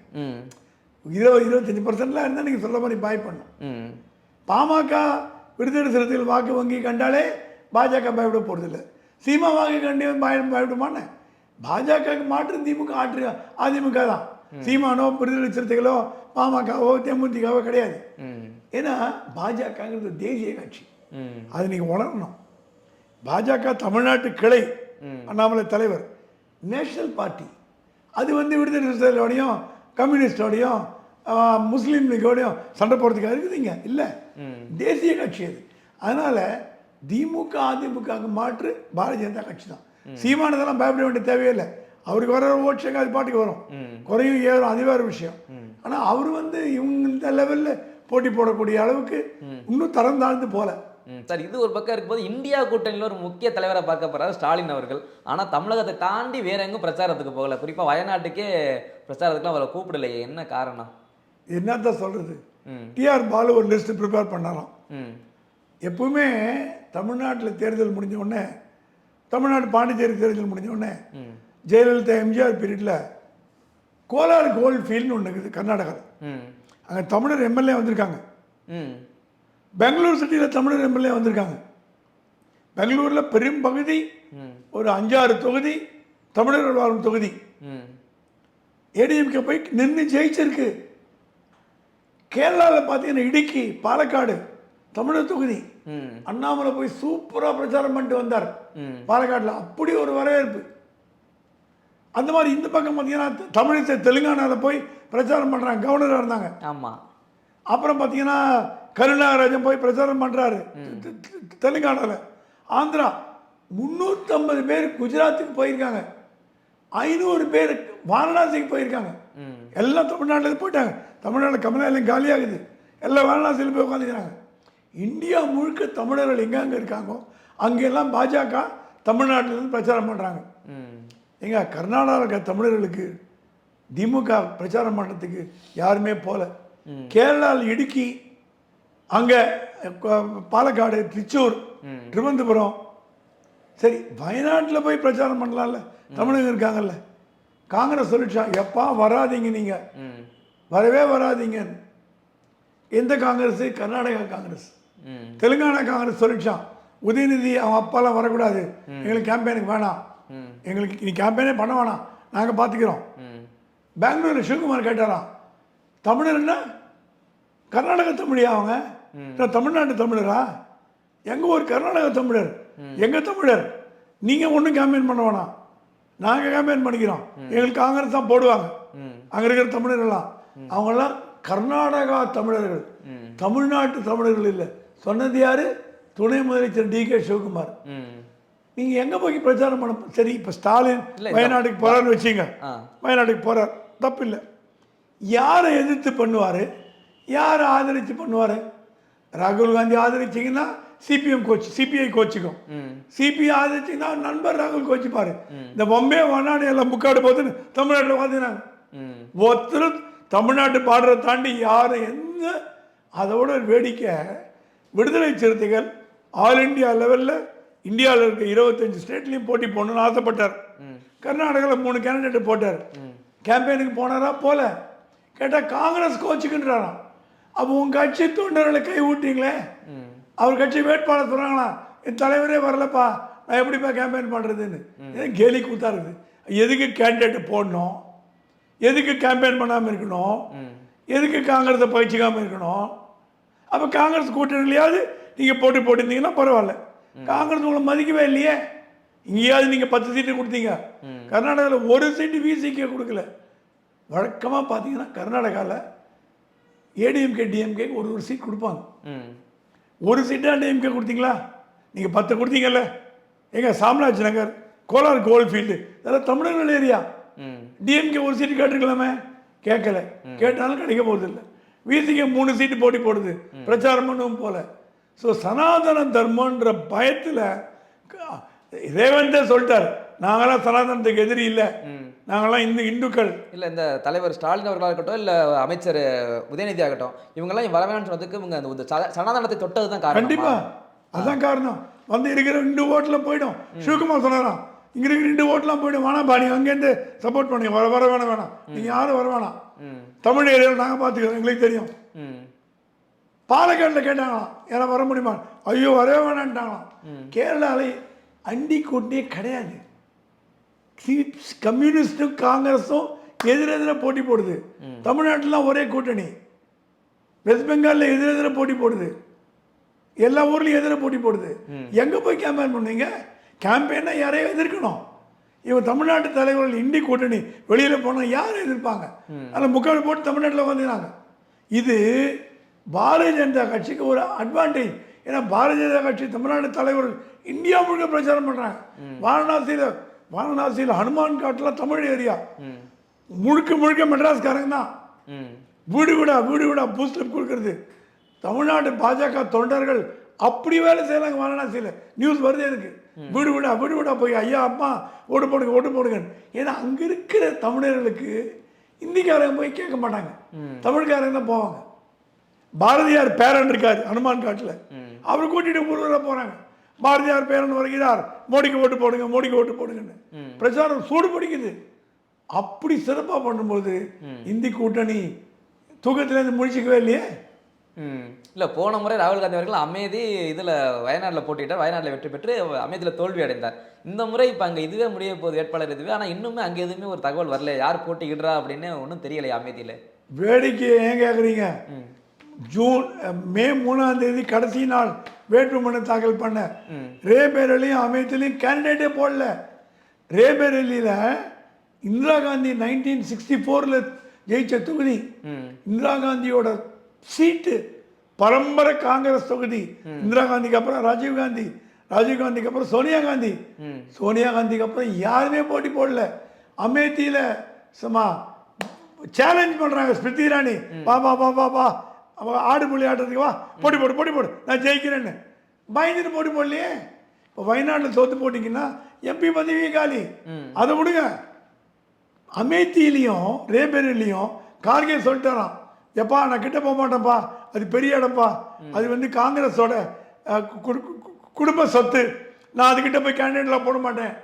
20-25% இருந்தால் நீங்கள் சொல்ல மாதிரி பாய் பண்ணும். பாமக விடுதலை சிறுத்தைகள் வாக்கு வங்கி கண்டாலே பாஜக பயப்பட போறதில்லை. சீமா வாக்கு கண்டி பயப்படுமான பாஜகவுக்கு மாற்று திமுக ஆற்று அதிமுக தான். சீமானோ விடுதலை சிறுத்தைகளோ பாமகவோ தேமுதிகவோ கிடையாது. ஏன்னா பாஜகங்கிறது தேசிய கட்சி, அது நீங்கள் உணரணும். பாஜக தமிழ்நாட்டு கிளை, அண்ணாமலை தலைவர் நேஷனல் பார்ட்டி. அது வந்து விடுதலை சிறுத்தைகளோடையும் கம்யூனிஸ்டோடையும் முஸ்லீம் லீகோடையும் சண்டை போடுறதுக்காக இருக்குதுங்க. இல்லை, தேசிய கட்சி அது. அதனால் திமுக அதிமுக மாற்று பாரதிய ஜனதா கட்சி தான். சீமானதெல்லாம் பயப்பட வேண்டிய தேவையில்லை. அவருக்கு வர ஓட்சங்க அது பாட்டுக்கு வரும், குறையும் ஏறும், அது வேறு விஷயம். ஆனால் அவர் வந்து இவங்க இந்த லெவலில் போட்டி போடக்கூடிய அளவுக்கு இன்னும் தரம் தாழ்ந்து போகல. சார், இது ஒரு பக்கம் இருக்கும்போது இந்தியா கூட்டணியில் ஒரு முக்கிய தலைவரை பார்க்க போறாரு ஸ்டாலின் அவர்கள். ஆனால் தமிழகத்தை தாண்டி வேற எங்கும் பிரச்சாரத்துக்கு போகல. குறிப்பாக வயநாட்டுக்கே பிரச்சாரத்துக்குலாம் அவரை கூப்பிடலையே, என்ன காரணம்? என்னதான் சொல்றது? டிஆர் பாலு ஒரு லிஸ்ட் ப்ரிப்பேர் பண்ணாராம். எப்பவுமே தமிழ்நாட்டில் தேர்தல் முடிஞ்ச உடனே, தமிழ்நாடு பாண்டிச்சேரி தேர்தல் முடிஞ்ச உடனே ஜெயலலிதா எம்ஜிஆர் பீரியடில் கோலார் கோல்ட் ஃபீல்ட்னு ஒன்று இருக்குது கர்நாடகாவில். அங்கே தமிழர் எம்எல்ஏ வந்திருக்காங்க. பெங்களூர் சிட்டியில் தமிழர் எம்எல்ஏ வந்திருக்காங்க. பெங்களூரில் பெரும் பகுதி, ஒரு 5-6 தொகுதி தமிழர்கள் வாழும் தொகுதி. ஏடிஎம்கே போய் நின்று ஜெயிச்சிருக்கு. கேரளாவில் பார்த்தீங்கன்னா இடுக்கி, பாலக்காடு தமிழர் தொகுதி. அண்ணாமலை போய் சூப்பராக பிரச்சாரம் பண்ணிட்டு வந்தார் பாலக்காட்டில். அப்படி ஒரு வரவேற்பு. அந்த மாதிரி இந்த பக்கம் பார்த்தீங்கன்னா தமிழிசை தெலுங்கானாவில் போய் பிரச்சாரம் பண்ணுறாங்க, கவர்னராக இருந்தாங்க. ஆமாம். அப்புறம் பார்த்தீங்கன்னா கருணாகராஜன் போய் பிரச்சாரம் பண்ணுறாரு தெலுங்கானாவில். ஆந்திரா 350 பேர் குஜராத்துக்கு போயிருக்காங்க, 500 பேர் வாரணாசிக்கு போயிருக்காங்க. எல்லாம் தமிழ்நாட்டில் போயிட்டாங்க. தமிழ்நாட்டில் கமலாலயம் காலியாகுது, எல்லாம் வாரணாசியில் போய் உட்காந்துக்கிறாங்க. இந்தியா முழுக்க தமிழர்கள் எங்கெங்கே இருக்காங்கோ அங்கெல்லாம் பாஜக தமிழ்நாட்டிலேருந்து பிரச்சாரம் பண்ணுறாங்க. எங்க கர்நாடகாவில் இருக்க தமிழர்களுக்கு திமுக பிரச்சாரம் பண்ணுறதுக்கு யாருமே போகல. கேரளாவில் இடுக்கி, அங்கே பாலக்காடு, திருச்சூர், திருவனந்தபுரம். சரி, வயநாட்டில் போய் பிரச்சாரம் பண்ணலாம்ல, தமிழங்க இருக்காங்கல்ல. காங்கிரஸ் சொல்லிச்சா, எப்பா வராதிங்க, நீங்கள் வரவே வராதிங்க. எந்த காங்கிரஸ்? கர்நாடகா காங்கிரஸ். தெலுங்கானா காங்கிரஸ் சொல்லிச்சான், உதயநிதி அவன் அப்பாலாம் வரக்கூடாது, எங்களுக்கு கேம்பெயினுக்கு வேணாம், எங்களுக்கு நீ கேம்பெயினே பண்ண வேணாம், நாங்கள் பார்த்துக்கிறோம். பெங்களூரில் சிவகுமார் கேட்டாராம், தமிழர்னா கர்நாடக தமிழியா அவங்க? தமிழ்நாட்டு தமிழரா? எங்கள் ஒரு கர்நாடக தமிழர், எங்கள் தமிழர், நீங்கள் ஒன்றும் கேம்பெயின் பண்ண வேணாம், நாங்கள் கேம்பெயின் பண்ணிக்கிறோம், எங்களுக்கு காங்கிரஸ் தான் போடுவாங்க. அங்கே இருக்கிற தமிழர்கள்லாம் அவங்கெல்லாம் கர்நாடகா தமிழர்கள், தமிழ்நாட்டு தமிழர்கள் இல்லை. சொன்னது யாரு? துணை முதலமைச்சர் டி.கே. சிவகுமார். நீங்கள் எங்கே போய் பிரச்சாரம் பண்ண? சரி, இப்போ ஸ்டாலின் வயநாட்டுக்கு போகிறாருன்னு வச்சுங்க, வயநாட்டுக்கு போகிறார், தப்பு இல்லை. யாரை எதிர்த்து பண்ணுவார், யாரை ஆதரித்து பண்ணுவார்? ராகுல் காந்தி ஆதரிச்சிங்கன்னா சிபிஎம் கோச்சு, சிபிஐ கோச்சிக்கும். சிபிஐ ஆதரிச்சிங்கன்னா நண்பர் ராகுல் கோச்சிப்பார். இந்த பொம்பே வயநாடு எல்லாம் முக்காடு போதுன்னு தமிழ்நாட்டில் பார்த்தீங்கன்னா ஒருத்தர் தமிழ்நாட்டு பாடுறதை தாண்டி யாரும் எந்த. அதோட வேடிக்கை, விடுதலை சிறுத்தைகள் ஆல் இண்டியா லெவலில் இந்தியாவில் இருக்க 25 ஸ்டேட்லையும் போட்டி போடணும்னு ஆசைப்பட்டார். கர்நாடகாவில் 3 கேண்டிடேட் போட்டார். கேம்பெயினுக்கு போனாரா? போல. கேட்டால் காங்கிரஸ் கோச்சுக்குன்றாராம். அப்போ உங்கள் கட்சி தொண்டர்களை கை ஊட்டிங்களே, அவர் கட்சி வேட்பாளர் சொல்கிறாங்களா, என் தலைவரே வரலப்பா, நான் எப்படிப்பா கேம்பெயின் பண்ணுறதுன்னு. கேலி கூத்தா இருக்குது. எதுக்கு கேண்டிடேட்டை போடணும், எதுக்கு கேம்பெயின் பண்ணாமல் இருக்கணும், எதுக்கு காங்கிரஸை பயிற்சிக்காமல் இருக்கணும்? அப்போ காங்கிரஸ் கூட்டணிலையாவது நீங்கள் போட்டி போட்டிருந்தீங்கன்னா பரவாயில்ல. காங்கிரஸ் உங்களை மதிக்கவே இல்லையே. இங்கேயாவது நீங்கள் 10 சீட்டு கொடுத்தீங்க, கர்நாடகாவில் 1 சீட்டு விசிகே கொடுக்கல. வழக்கமாக பார்த்தீங்கன்னா கர்நாடகாவில் ஏடிஎம்கே டிஎம்கே ஒரு சீட் கொடுப்பாங்க. 1 சீட்டாக டிஎம்கே கொடுத்தீங்களா? நீங்கள் 10 கொடுத்தீங்கல்ல. எங்க சாம்ராஜ் நகர், கோலார் கோல்ஃபீல்டு, இதெல்லாம் தமிழர்கள் ஏரியா. டிஎம்கே 1 சீட்டு கேட்டிருக்கலாமே, கேட்கல. கேட்டாலும் கிடைக்க போகிறது இல்லை. விசிகே 3 சீட்டு போட்டி போடுது, பிரச்சாரம் பண்ணுவோம் போல. ஸோ சனாதன தர்மன்ற பயத்தில் ரேவந்தே சொல்லிட்டார், நாங்களாம் சனாதனத்துக்கு எதிரி இல்லை, நாங்களாம் இந்துக்கள் இல்லை. இந்த தலைவர் ஸ்டாலின் அவர்களாக இருக்கட்டும், இல்லை அமைச்சர் உதயநிதி ஆகட்டும், இவங்கெல்லாம் வரவேன்னு சொன்னதுக்கு இவங்க அந்த சனாதனத்தை தொட்டது தான் காரணம். கண்டிப்பாக அதுதான் காரணம். வந்து இருக்கிற 2 ஓட்டில் போயிடும். சிவகுமார் சொன்னாராம், இங்கே இருக்கிற 2 ஓட்டெலாம் போய்டும், வேணாம்பா நீங்கள் அங்கேருந்து சப்போர்ட் பண்ணுங்க, வர வேணாம், நீங்கள் யாரும் வர வேணாம், தமிழ் ஏரியாவில் நாங்கள் பார்த்துக்கிறோம், எங்களுக்கு தெரியும். பாலக்காட்டில் கேட்டாங்களாம், யாரும் வர முடியுமா? ஐயோ வரவே வேணான்ட்டாங்களாம். கேரளாவில் அண்டி கூட்டணியே கிடையாது. கம்யூனிஸ்டும் காங்கிரஸும் எதிரெதிர போட்டி போடுது. தமிழ்நாட்டிலாம் ஒரே கூட்டணி. வெஸ்ட் பெங்காலில் எதிரெதிர போட்டி போடுது. எல்லா ஊர்லேயும் எதிர போட்டி போடுது. எங்கே போய் கேம்பெயின் பண்ணுவீங்க? கேம்பெயினா யாரையும் எதிர்க்கணும். இவன் தமிழ்நாட்டு தலைவர்கள் இந்தி கூட்டணி வெளியில் போனால் யார் எதிர்ப்பாங்க? அதில் முக்கால் போட்டு தமிழ்நாட்டில் வந்துடுறாங்க. இது பாரதிய ஜனதா கட்சிக்கு ஒரு அட்வான்டேஜ். ஏன்னா பாரதிய ஜனதா கட்சி தமிழ்நாடு தலைவர்கள் இந்தியா முழுக்க பிரச்சாரம் பண்ணுறாங்க. வாரணாசியில் ஹனுமான் காட்டில் தமிழ் ஏரியா முழுக்க முழுக்க மெட்ராஸ்காரங்க தான். வீடு வீடா பூஸ்டப் கொடுக்கறது தமிழ்நாட்டு பாஜக தொண்டர்கள் அப்படி வேலை செய்யலாங்க. வாரணாசியில் நியூஸ் வருது எனக்கு. வீடு வீடா போய் ஐயா அம்மா ஓட்டு போடுங்க. ஏன்னா அங்கே இருக்கிற தமிழர்களுக்கு இந்திக்காரங்க போய் கேட்க மாட்டாங்க, தமிழ்காரங்க தான் போவாங்க. பாரதியார் பேரன் இருக்காரு ஹனுமான் காட்டில், அவர் கூட்டிட்டு ஊர்வல போறாங்க. பாரதியார் பேரன் வருகிறார், மோடிக்கு ஓட்டு போடுங்கன்னு பிரச்சாரம் சூடு பிடிக்குது. அப்படி சிறப்பாக பண்ணும்போது இந்தி கூட்டணி தூக்கத்திலேருந்து முடிச்சிக்கவே இல்லையே. இல்லை, போன முறை ராகுல் காந்தி அவர்கள் அமேதி இதில் வயநாட்டில் போட்டிட்டார், வயநாட்டில் வெற்றி பெற்று அமேதியில் தோல்வி அடைந்தார். இந்த முறை இப்போ அங்கே இதுவே முடிய போகுது, வேட்பாளர் இதுவே. ஆனால் இன்னுமே அங்கே எதுவுமே ஒரு தகவல் வரல, யார் போட்டிக்கிடுறா அப்படின்னு ஒன்றும் தெரியலையா அமேதியில். வேடிக்கை ஏன் கேட்குறீங்க? மே 3ஆம் தேதி கடைசி நாள் வேட்புமனு தாக்கல் பண்ண ரேபேரலியும் அமேதிலையும் கேண்டிடேட்டே போடல. ரேபேரலியில் இந்திரா காந்தி 1964 ஜெயிச்ச தொகுதி, இந்திரா காந்தியோட சீட்டு பரம்பரை காங்கிரஸ் தொகுதி. இந்திரா காந்திக்கு அப்புறம் ராஜீவ் காந்திக்கு அப்புறம் சோனியா காந்திக்கு அப்புறம் யாருமே போட்டி போடல. அமேதியில சும்மா சேலஞ்ச் பண்றாங்க ஸ்மிருதி இரானி, வா ஆடு புள்ளி ஆடுறதுக்கு வா, போட்டி போடு நான் ஜெயிக்கிறேன்னு பயந்துட்டு போட்டி போடலையே. இப்போ வயநாட்டில் தோத்து போட்டிங்கன்னா எம்பி பதவி காலி. அதை விடுங்க, அமேதியிலையும் ரேபேரலியும் கார்கே சொல்லிட்டாராம், எப்பா நான் கிட்ட போக மாட்டேன்ப்பா, அது பெரிய இடம்ப்பா, அது காங்கிரஸோட குடும்ப சொத்து, நான் அதுக்கிட்ட போய் கேண்டிடேட்லாம் போட மாட்டேன்,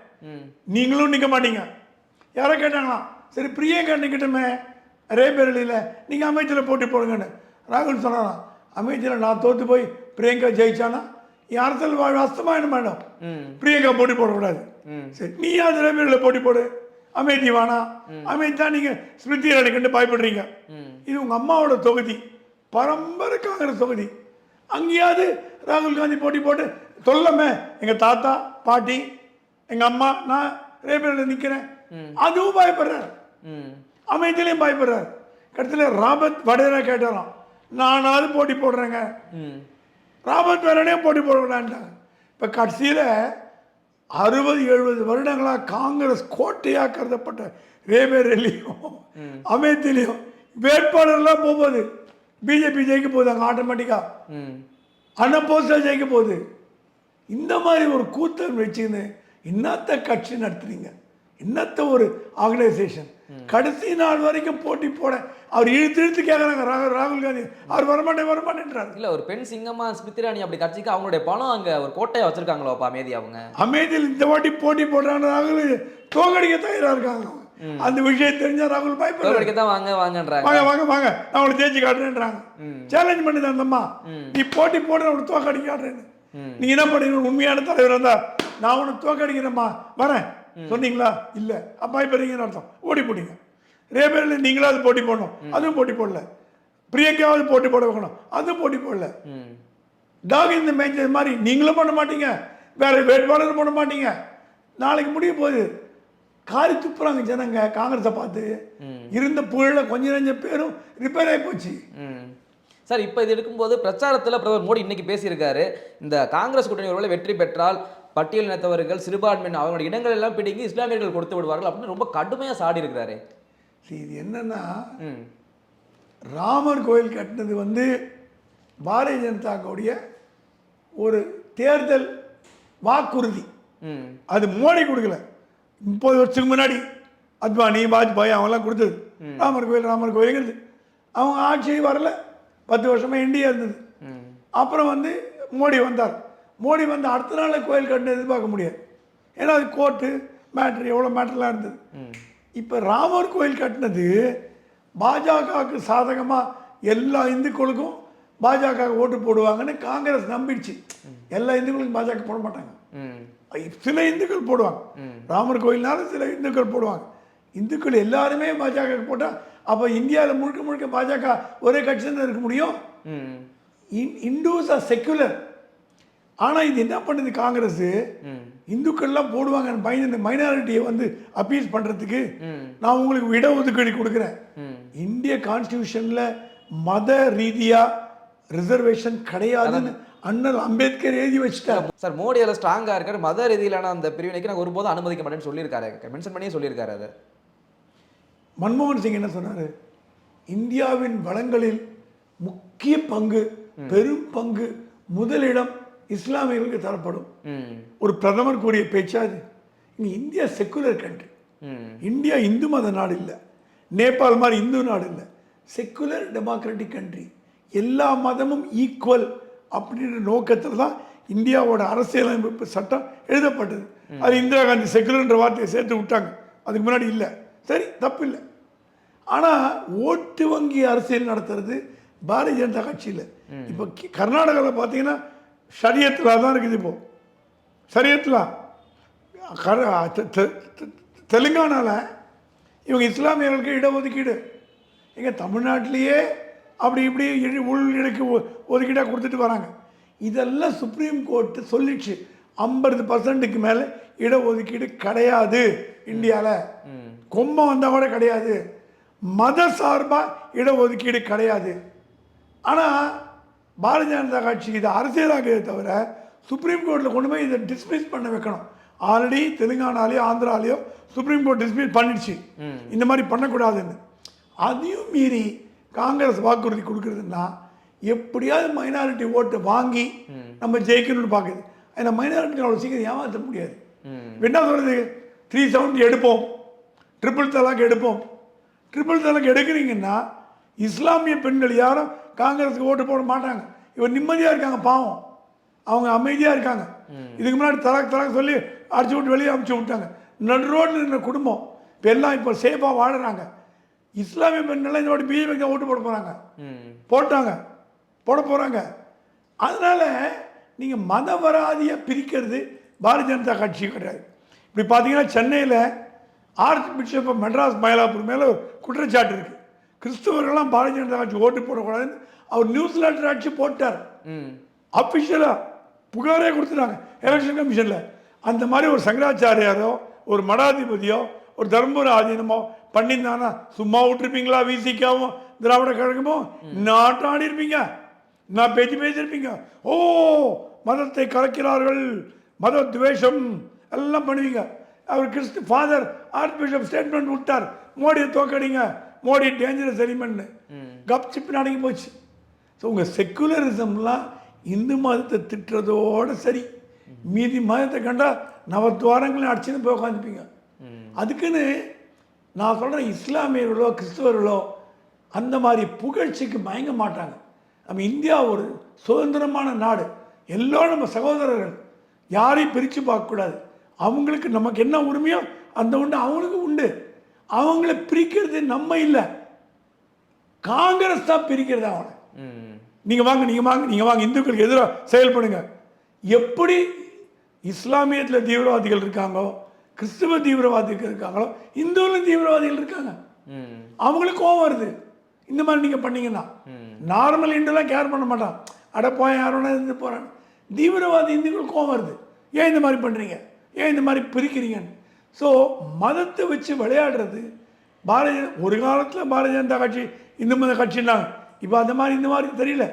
நீங்களும் நிற்க மாட்டீங்க. யாரோ கேட்டாங்களாம், சரி பிரியங்கா நிற்கட்டுமே ரேபேரலியில், நீங்கள் அமேதியில் போட்டி போடுங்கன்னு. ராகுல் சொன்னாராம், அமேதியில் நான் தோற்று போய் பிரியங்கா ஜெயிச்சானா என் அரசியல் வாழ்வு அஸ்தமாயிடும் மேடம், பிரியங்கா போட்டி போடக்கூடாது. சரி நீ யார் ரேபேரலியில் போட்டி போடு, அமேதி வேணா, அமேதி தான் நீங்கள் ஸ்மிருதி இரானி கண்டு பயப்படுறீங்க. இது உங்கள் அம்மாவோட தொகுதி, பரம்பரை காங்கிரஸ் தொகுதி. அங்கேயாவது ராகுல் காந்தி போட்டி போட்டு சொல்லமே, எங்கள் தாத்தா பாட்டி எங்கள் அம்மா நான் ரேபேரலில் நிற்கிறேன், அதுவும் பயப்படுறார், அமேதிலையும் பயப்படுறார். கடைசியில் ராபர்ட் வடேரா கேட்டாராம், நானாவது போட்டி போடுறேங்க, ராபர்ட் வடேரே போட்டி போடக்கூடாதுட்டாங்க. இப்போ கடைசியில் 60-70 வருடங்களாக காங்கிரஸ் கோட்டையாக கருதப்பட்ட ரேபேரலியும் அமேதிலையும் வேட்பாளர்லாம் போகும்போது பிஜேபி ஜெயிக்க போகுது, அங்கே ஆட்டோமேட்டிக்காக அன்அப்போஸ்டாக ஜெயிக்க போகுது. இந்த மாதிரி ஒரு கூத்தல் வச்சுன்னு இன்னத்த கட்சி நடத்துறீங்க, இன்னத்த ஒரு ஆர்கனைசேஷன். கடைசி நாள் வரைக்கும் போட்டி போட அவர் இழுத்து கேட்குறாங்க ராகுல் காந்தி, அவர் வரமாட்டேன்றாரு. இல்லை, ஒரு பெண் சிங்கமா ஸ்மிருதி இரானி அப்படி கட்சிக்கு அவங்களுடைய பணம் அங்கே ஒரு கோட்டையை வச்சிருக்காங்களோ அப்போ அமேதி. அவங்க அமேதியில் இந்த வாட்டி போட்டி போடுறாங்க, ராகுல் தோக்கடிக்க தயாராக இருக்காங்க. அந்த விஷயம் தெரிஞ்சா ராகுல் பயப்படுறாங்க தான், வாங்கன்றாங்க, வாங்க நான் அவங்களை தேய்ச்சி காட்டுறேன்றாங்க. சேலஞ்ச் பண்ணுது அந்த அம்மா, நீ போட்டி போடுற அவனை தோக்கடிக்க காட்டுறேன்னு. நீங்க என்ன பண்ணீங்க, உண்மையான தலைவர் இருந்தா நான் உனக்கு தோக்கடிக்கிறேம்மா வரேன் சொன்னீங்களா? இல்லை, பயப்படுறீங்கன்னு அர்த்தம், ஓடி போட்டீங்க. ரேபேரலில் நீங்களாவது போட்டி போடணும், அதுவும் போட்டி போடல. பிரியங்காவது போட்டி போட வைக்கணும், அதுவும் போட்டி போடல. டாக் இந்த மேட்ச் மாதிரி நீங்களும் பண்ண மாட்டீங்க, வேற வேட்பாளரும் பண்ண மாட்டீங்க. நாளைக்கு முடிய போகுது, காரி துப்புறாங்க ஜனங்க காங்கிரஸை பார்த்து. இருந்த புகழில் கொஞ்சம் நெஞ்ச பேரும் ரிப்பேர் ஆகி போச்சு. சார், இப்போ இது எடுக்கும்போது பிரச்சாரத்தில் பிரதமர் மோடி இன்னைக்கு பேசியிருக்காரு, இந்த காங்கிரஸ் கூட்டணி ஒருவேளை வெற்றி பெற்றால் பட்டியல் இனத்தவர்கள் சிறுபான்மையினர் அவங்களோட இடங்கள் எல்லாம் பிடிங்கி இஸ்லாமியர்கள் கொடுத்து விடுவார்கள் அப்படின்னு ரொம்ப கடுமையாக சாடி இருக்கிறாரு. இது என்னன்னா, ராமர் கோயில் கட்டினது பாரதிய ஜனதாவுடைய ஒரு தேர்தல் வாக்குறுதி. அது மோடி கொடுக்கல, 30 வருஷத்துக்கு முன்னாடி அத்வானி வாஜ்பாய் அவங்கெல்லாம் கொடுத்தது. ராமர் கோயிலுங்கிறது அவங்க ஆட்சி வரல, 10 வருஷமாக இந்தியா இருந்தது. அப்புறம் மோடி வந்தார். மோடி அடுத்த நாள் கோயில் கட்டின எதிர்பார்க்க முடியாது, ஏன்னா அது கோர்ட்டு மேட்ரு எவ்வளோ மேட்டர்லாம் இருந்தது. இப்போ ராமர் கோயில் கட்டினது பாஜகவுக்கு சாதகமாக எல்லா இந்துக்களுக்கும் பாஜக ஓட்டு போடுவாங்கன்னு காங்கிரஸ் நம்பிடுச்சு. எல்லா இந்துக்களுக்கும் பாஜக போட மாட்டாங்க, சில இந்துக்கள் போடுவாங்க. ராமர் கோயில்னால சில இந்துக்கள் போடுவாங்க. இந்துக்கள் எல்லாருமே பாஜக போட்டால் அப்போ இந்தியாவில் முழுக்க முழுக்க பாஜக ஒரே கட்சி தான் இருக்க முடியும். Hindus are secular. ஆனால் இது என்ன பண்ணுது காங்கிரஸ், இந்துக்கள்லாம் போடுவாங்க பயந்து இந்த மைனாரிட்டியை வந்து அப்பீஸ் பண்ணுறதுக்கு நான் உங்களுக்கு இடஒதுக்கீடு கொடுக்குறேன். இந்திய கான்ஸ்டியூஷனில் மத ரீதியாக ரிசர்வேஷன் கிடையாதுன்னு அண்ணல் அம்பேத்கர் எழுதி வச்சுட்டார். சார் மோடி அதில் ஸ்ட்ராங்காக இருக்காரு, மத ரீதியிலான அந்த பிரிவினைக்கு நான் ஒருபோதும் அனுமதிக்க மாட்டேன்னு சொல்லியிருக்காரு, மென்ஷன் பண்ணியே சொல்லியிருக்காரு. அதை மன்மோகன் சிங் என்ன சொன்னார், இந்தியாவின் வளங்களில் முக்கிய பங்கு, பெரும் பங்கு, முதலிடம் இஸ்லாமியர்களுக்கு தரப்படும். ஒரு பிரதமர் கூறிய பேச்சா அது. இங்கே India secular country, India Hindu மத நாடு இல்லை, நேபாள் மாதிரி இந்து நாடு இல்லை, செக்குலர் டெமோக்ராட்டிக் கண்ட்ரி, எல்லா மதமும் ஈக்குவல் அப்படின்ற நோக்கத்தில் தான் இந்தியாவோட அரசியலமைப்பு சட்டம் எழுதப்பட்டது. அது இந்திரா காந்தி செக்குலர்ன்ற வார்த்தையை சேர்த்து விட்டாங்க, அதுக்கு முன்னாடி இல்லை. சரி, தப்பு இல்லை. ஆனால் ஓட்டு வங்கி அரசியல் நடத்துறது பாரதிய ஜனதா கட்சியில். இப்போ கர்நாடகாவில் பார்த்தீங்கன்னா ஷரியத்தில் தான் இருக்குது. இப்போ ஷரியத்தில் தெலுங்கானாவில் இவங்க இஸ்லாமியர்களுக்கு இடஒதுக்கீடு, எங்கள் தமிழ்நாட்டிலேயே அப்படி இப்படி உள் இடுக்கு ஒதுக்கீடாக கொடுத்துட்டு வராங்க. இதெல்லாம் சுப்ரீம் கோர்ட்டு சொல்லிடுச்சு, 50% மேலே இடஒதுக்கீடு கிடையாது இந்தியாவில். கொம்பம் வந்தால் கூட கிடையாது, மத சார்பாக இடஒதுக்கீடு கிடையாது. ஆனால் பாரதிய ஜனதா கட்சி இதை அரசியலாக்குறதை தவிர சுப்ரீம் கோர்ட்டில் கொண்டு போய் இதை டிஸ்மிஸ் பண்ண வைக்கணும். ஆல்ரெடி தெலுங்கானாலேயோ ஆந்திராலேயோ சுப்ரீம் கோர்ட் டிஸ்மிஸ் பண்ணிடுச்சு இந்த மாதிரி பண்ணக்கூடாதுன்னு. அதையும் மீறி காங்கிரஸ் வாக்குறுதி கொடுக்குறதுன்னா எப்படியாவது மைனாரிட்டி ஓட்டை வாங்கி நம்ம ஜெயிக்கணும்னு பார்க்குது. அந்த மைனாரிட்டி அவ்வளோ சீக்கிரம் ஏமாற்ற முடியாது. என்ன சொல்கிறது, 370 எடுப்போம், ட்ரிபிள் தலாக் எடுப்போம். ட்ரிபிள் தலாக் எடுக்கிறீங்கன்னா இஸ்லாமிய பெண்கள் யாரும் காங்கிரஸுக்கு ஓட்டு போட மாட்டாங்க. இவர் நிம்மதியாக இருக்காங்க, பாவம், அவங்க அமைதியாக இருக்காங்க. இதுக்கு முன்னாடி தலாக் சொல்லி அடிச்சு விட்டு வெளியே அமுச்சு விட்டாங்க. நடு ரோட்டில் இருந்த குடும்பம் இப்போ எல்லாம் இப்போ சேஃபாக வாழுறாங்க. இஸ்லாமிய பெண்கள்லாம் இந்த வாட்டி பிஜேபிக்கு தான் ஓட்டு போட போகிறாங்க, போட போகிறாங்க. அதனால் நீங்கள் மதவராதியாக பிரிக்கிறது பாரதிய ஜனதா கட்சி கிடையாது. இப்படி பார்த்தீங்கன்னா சென்னையில் ஆர்ச் பிஷப் மெட்ராஸ் மயிலாப்பூர் மேலே ஒரு குற்றச்சாட்டு இருக்குது. கிறிஸ்தவர்கள்லாம் பாரதிய ஜனதா கட்சி ஓட்டு போடக்கூடாதுன்னு அவர் நியூஸ் லெட்டர் அடிச்சு போட்டார். அஃபிஷியலாக புகாரே கொடுத்துட்டாங்க எலெக்ஷன் கமிஷனில். அந்த மாதிரி ஒரு சங்கராச்சாரியாரோ ஒரு மடாதிபதியோ ஒரு தர்மபுர ஆதீனமோ பண்ணியிருந்தாங்கன்னா சும்மா விட்டுருப்பீங்களா? விசிகாவும் திராவிட கழகமோ நாட்டாடி இருப்பீங்க, நான் பேசியிருப்பீங்க. ஓ, மதத்தை கலக்கிறார்கள், மத துவேஷம் எல்லாம் பண்ணுவீங்க. அவர் ஃபாதர் ஆர்ச் பிஷப் ஸ்டேட்மெண்ட் விட்டார், மோடியை தோக்கடிங்க, மோடி டேஞ்சரஸ் எலிமெண்ட்னு. கப் சிப் அடங்கி போச்சு. ஸோ உங்கள் செக்குலரிசம்லாம் இந்து மதத்தை திட்டுறதோடு சரி, மீதி மதத்தை கண்டால் நவத்வாரங்களையும் அடிச்சுன்னு போய் உட்காந்துப்பீங்க. அதுக்குன்னு நான் சொல்கிறேன், இஸ்லாமியர்களோ கிறிஸ்தவர்களோ அந்த மாதிரி புகழ்ச்சிக்கு மயங்க மாட்டாங்க. நம்ம இந்தியா ஒரு சுதந்திரமான நாடு, எல்லோரும் நம்ம சகோதரர்கள், யாரையும் பிரித்து பார்க்கக்கூடாது. அவங்களுக்கு நமக்கு என்ன உரிமையோ அந்த உண்டு அவங்களுக்கு உண்டு. அவங்கள பிரிக்கிறது நம்ம இல்லை, காங்கிரஸ் தான் பிரிக்கிறது அவங்கள. நீங்கள் வாங்க இந்துக்களுக்கு எதிராக செயல்படுங்க. எப்படி இஸ்லாமியத்தில் தீவிரவாதிகள் இருக்காங்களோ, கிறிஸ்துவ தீவிரவாதிகள் இருக்காங்களோ, இந்துவிலும் தீவிரவாதிகள் இருக்காங்க. அவங்களுக்கு கோவம் வருது இந்த மாதிரி நீங்கள் பண்ணீங்கன்னா. நார்மல் இந்துலாம் கேர் பண்ண மாட்டான், அடப்போய் யாரோட இருந்து போகிறான். தீவிரவாதி இந்துக்களுக்கு கோவம் வருது, ஏன் இந்த மாதிரி பண்ணுறீங்க, ஏன் இந்த மாதிரி பிரிக்கிறீங்கன்னு. ஸோ மதத்தை வச்சு விளையாடுறது ஒரு காலத்தில் பாரதிய ஜனதா கட்சி இந்து மத கட்சின்னாங்க. இப்போ அந்த மாதிரி இந்த மாதிரி தெரியல.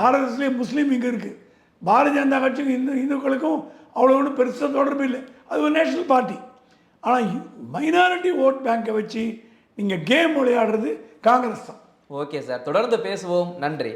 ஆர்எஸ்எஸ்லேயே முஸ்லீம் இங்கே இருக்குது. பாரதிய ஜனதா கட்சிக்கும் இந்துக்களுக்கும் அவ்வளோ ஒன்றும் பெருசாக தொடர்பு இல்லை, அது ஒரு நேஷனல் பார்ட்டி. ஆனால் மைனாரிட்டி ஓட் பேங்கை வச்சு நீங்கள் கேம் விளையாடுறது காங்கிரஸ் தான். ஓகே சார், தொடர்ந்து பேசுவோம். நன்றி.